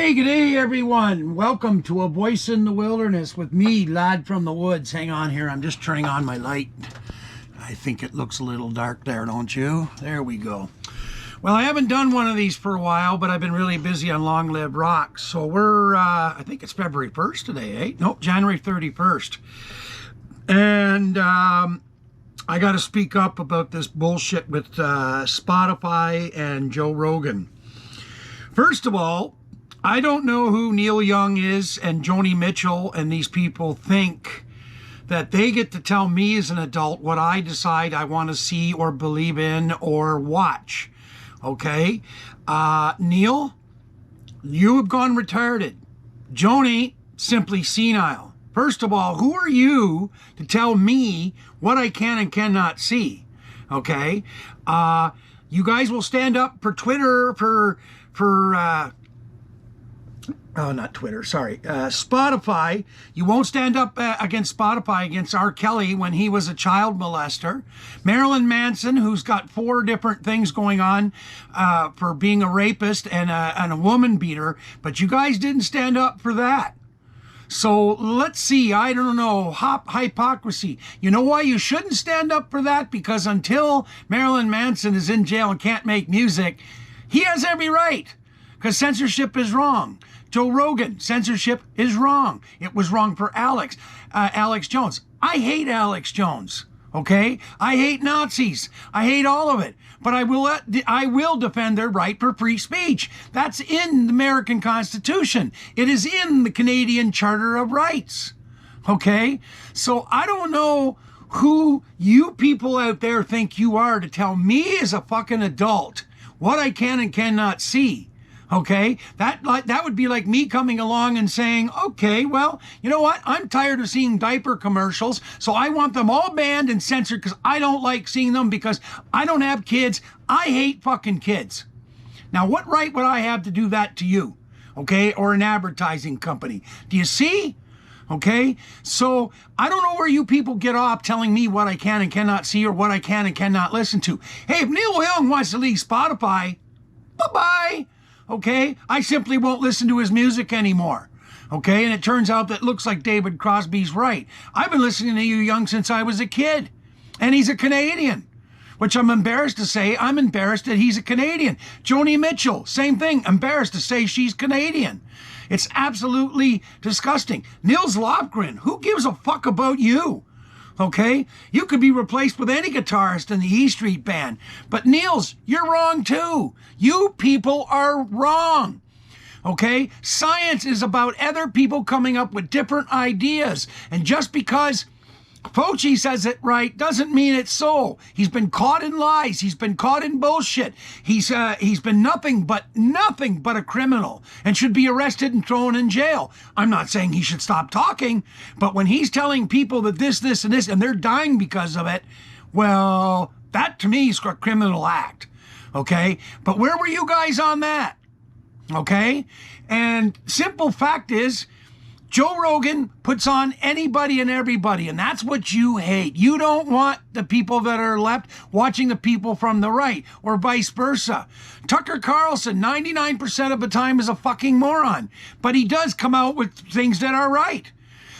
Good day, everyone. Welcome to A Voice in the Wilderness with me, Lad from the Woods. Hang on here. I'm just turning on my light. I think it looks a little dark there, don't you? There we go. Well, I haven't done one of these for a while, but I've been really busy on Long Live Rock. So we're, I think it's February 1st today, eh? Nope, January 31st. And I got to speak up about this bullshit with Spotify and Joe Rogan. First of all, I don't know who Neil Young is and Joni Mitchell and these people think that they get to tell me as an adult what I decide I want to see or believe in or watch. Okay? Neil, you have gone retarded. Joni, simply senile. First of all, who are you to tell me what I can and cannot see? Okay? You guys will stand up for Twitter, not Twitter, sorry, Spotify. You won't stand up against Spotify against R. Kelly when he was a child molester. Marilyn Manson, who's got 4 different things going on for being a rapist and a woman beater, but you guys didn't stand up for that. So let's see, I don't know, hypocrisy. You know why you shouldn't stand up for that? Because until Marilyn Manson is in jail and can't make music, he has every right, because censorship is wrong. Joe Rogan, censorship is wrong. It was wrong for Alex Jones. I hate Alex Jones, okay? I hate Nazis. I hate all of it. But I will defend their right for free speech. That's in the American Constitution. It is in the Canadian Charter of Rights, okay? So I don't know who you people out there think you are to tell me as a fucking adult what I can and cannot see. Okay, that would be like me coming along and saying, okay, well, you know what? I'm tired of seeing diaper commercials, so I want them all banned and censored because I don't like seeing them because I don't have kids. I hate fucking kids. Now, what right would I have to do that to you? Okay, or an advertising company? Do you see? Okay, so I don't know where you people get off telling me what I can and cannot see or what I can and cannot listen to. Hey, if Neil Young wants to leave Spotify, bye-bye. Okay, I simply won't listen to his music anymore. Okay, and it turns out that looks like David Crosby's right. I've been listening to Neil Young since I was a kid, and he's a Canadian, which I'm embarrassed to say. I'm embarrassed that he's a Canadian. Joni Mitchell, same thing, embarrassed to say she's Canadian. It's absolutely disgusting. Nils Lofgren, who gives a fuck about you? Okay, you could be replaced with any guitarist in the E Street Band. But Niels, you're wrong too. You people are wrong. Okay, science is about other people coming up with different ideas. And just because Fauci says it right doesn't mean it's so. He's been caught in lies. He's been caught in bullshit. He's been nothing but a criminal and should be arrested and thrown in jail. I'm not saying he should stop talking, but when he's telling people that this, and this, and they're dying because of it, well, that to me is a criminal act. Okay, but where were you guys on that? Okay, and simple fact is, Joe Rogan puts on anybody and everybody, and that's what you hate. You don't want the people that are left watching the people from the right, or vice versa. Tucker Carlson, 99% of the time, is a fucking moron, but he does come out with things that are right.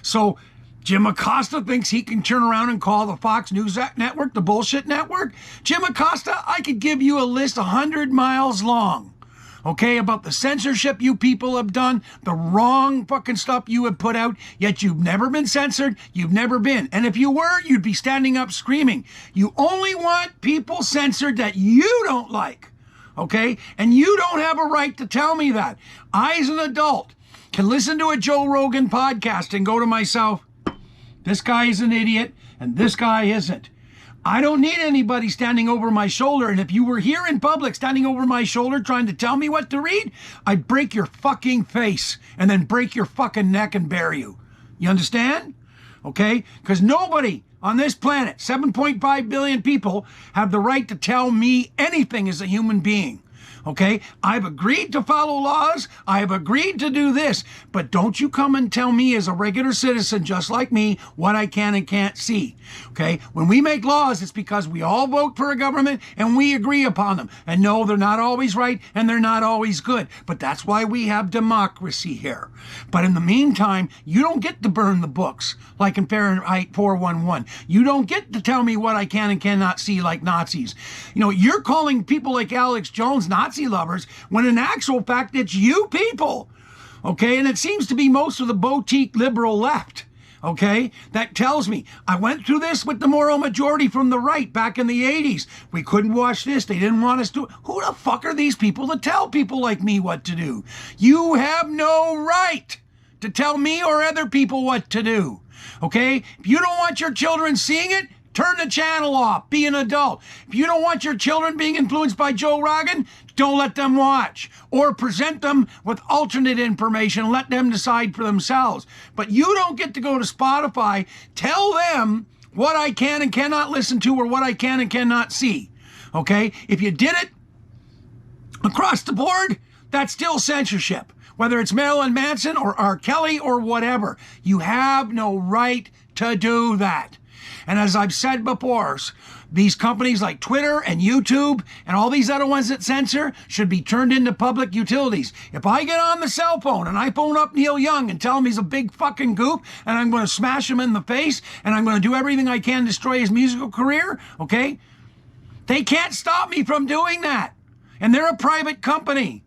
So Jim Acosta thinks he can turn around and call the Fox News Network the bullshit network. Jim Acosta, I could give you a list 100 miles long. Okay, about the censorship you people have done, the wrong fucking stuff you have put out, yet you've never been censored, you've never been. And if you were, you'd be standing up screaming. You only want people censored that you don't like, okay? And you don't have a right to tell me that. I, as an adult, can listen to a Joe Rogan podcast and go to myself, this guy is an idiot and this guy isn't. I don't need anybody standing over my shoulder. And if you were here in public standing over my shoulder trying to tell me what to read, I'd break your fucking face and then break your fucking neck and bury you. You understand? Okay? Because nobody on this planet, 7.5 billion people, have the right to tell me anything as a human being. Okay, I've agreed to follow laws. I have agreed to do this, but don't you come and tell me as a regular citizen just like me what I can and can't see. Okay, when we make laws, it's because we all vote for a government and we agree upon them. And no, they're not always right and they're not always good, but that's why we have democracy here. But in the meantime, you don't get to burn the books like in Fahrenheit 411. You don't get to tell me what I can and cannot see like Nazis. You know, you're calling people like Alex Jones Nazi lovers when in actual fact it's you people. Okay, and it seems to be most of the boutique liberal left. Okay, that tells me I went through this with the moral majority from the right back in the 80s. We couldn't watch this. They didn't want us to. Who the fuck are these people to tell people like me what to do? You have no right to tell me or other people what to do. Okay, if you don't want your children seeing it, turn the channel off. Be an adult. If you don't want your children being influenced by Joe Rogan, don't let them watch. Or present them with alternate information. Let them decide for themselves. But you don't get to go to Spotify, tell them what I can and cannot listen to or what I can and cannot see. Okay? If you did it across the board, that's still censorship. Whether it's Marilyn Manson or R. Kelly or whatever. You have no right to do that. And as I've said before, these companies like Twitter and YouTube and all these other ones that censor should be turned into public utilities. If I get on the cell phone and I phone up Neil Young and tell him he's a big fucking goof and I'm going to smash him in the face and I'm going to do everything I can to destroy his musical career, okay? They can't stop me from doing that. And they're a private company.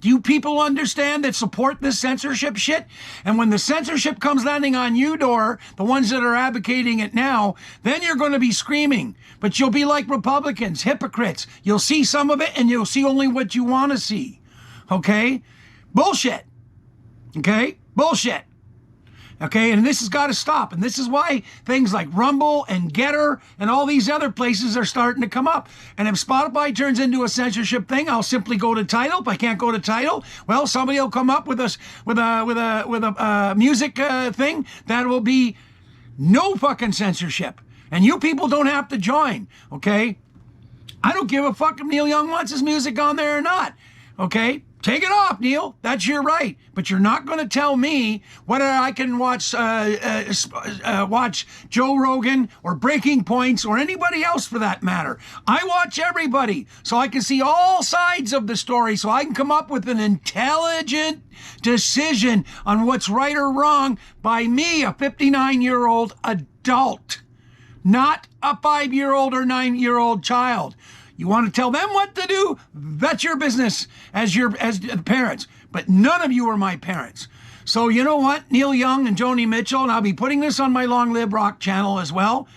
Do you people understand that support this censorship shit? And when the censorship comes landing on you door, the ones that are advocating it now, then you're going to be screaming. But you'll be like Republicans, hypocrites. You'll see some of it and you'll see only what you want to see. Okay? Bullshit. Okay? Bullshit. Okay, and this has got to stop. And this is why things like Rumble and Getter and all these other places are starting to come up. And if Spotify turns into a censorship thing, I'll simply go to Tidal. If I can't go to Tidal, well, somebody will come up with a music thing that will be no fucking censorship. And you people don't have to join. Okay, I don't give a fuck if Neil Young wants his music on there or not. Okay. Take it off, Neil. That's your right. But you're not going to tell me whether I can watch Joe Rogan or Breaking Points or anybody else for that matter. I watch everybody so I can see all sides of the story so I can come up with an intelligent decision on what's right or wrong by me, a 59-year-old adult, not a 5-year-old or 9-year-old child. You want to tell them what to do? That's your business as the parents. But none of you are my parents. So you know what? Neil Young and Joni Mitchell, and I'll be putting this on my Long Live Rock channel as well.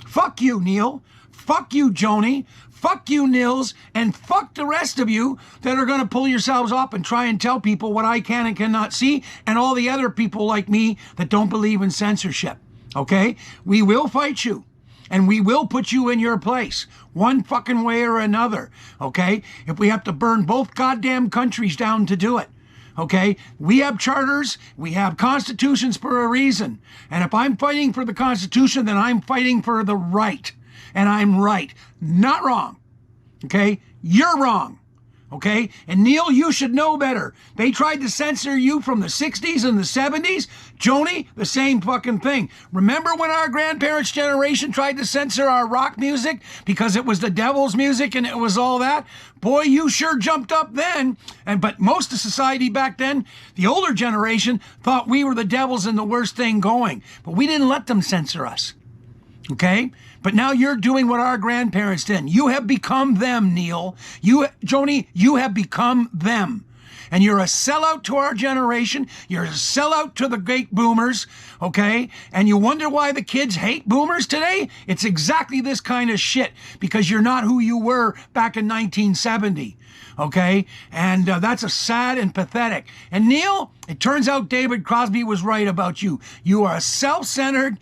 Fuck you, Neil. Fuck you, Joni. Fuck you, Nils. And fuck the rest of you that are going to pull yourselves up and try and tell people what I can and cannot see, and all the other people like me that don't believe in censorship. Okay? We will fight you. And we will put you in your place, one fucking way or another, okay? If we have to burn both goddamn countries down to do it, okay? We have charters, we have constitutions for a reason. And if I'm fighting for the Constitution, then I'm fighting for the right. And I'm right, not wrong, okay? You're wrong. Okay? And Neil, you should know better. They tried to censor you from the 60s and the 70s. Joni, the same fucking thing. Remember when our grandparents' generation tried to censor our rock music because it was the devil's music and it was all that? Boy, you sure jumped up then. But most of society back then, the older generation, thought we were the devils and the worst thing going. But we didn't let them censor us. Okay? But now you're doing what our grandparents did. You have become them, Neil. Joni, you have become them. And you're a sellout to our generation. You're a sellout to the great boomers, okay? And you wonder why the kids hate boomers today? It's exactly this kind of shit because you're not who you were back in 1970, okay? And that's a sad and pathetic. And Neil, it turns out David Crosby was right about you. You are a self-centered,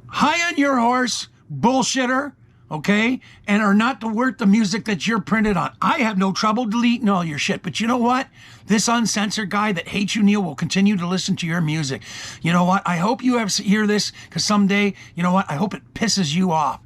high on your horse bullshitter, okay, and are not worth the music that you're printed on. I have no trouble deleting all your shit, but you know what? This uncensored guy that hates you, Neil, will continue to listen to your music. You know what? I hope you hear this, because someday, you know what? I hope it pisses you off.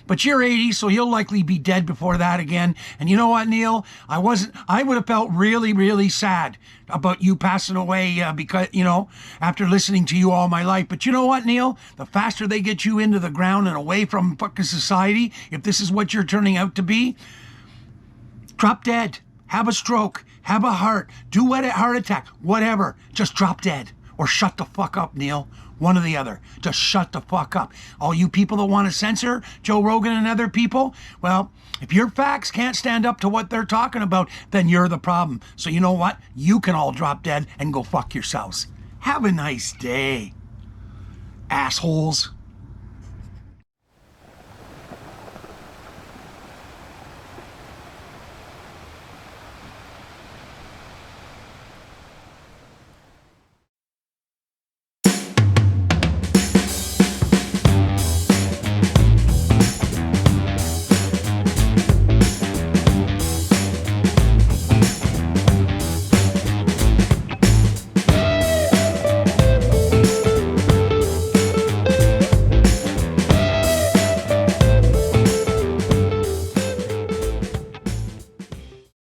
But you're 80, so you'll likely be dead before that again. And you know what, Neil? I would have felt really, really sad about you passing away because, you know, after listening to you all my life. But you know what, Neil? The faster they get you into the ground and away from fucking society, if this is what you're turning out to be, drop dead, have a stroke, have a heart attack, whatever. Just drop dead or shut the fuck up, Neil. One or the other. Just shut the fuck up. All you people that want to censor Joe Rogan and other people, well, if your facts can't stand up to what they're talking about, then you're the problem. So you know what? You can all drop dead and go fuck yourselves. Have a nice day, assholes.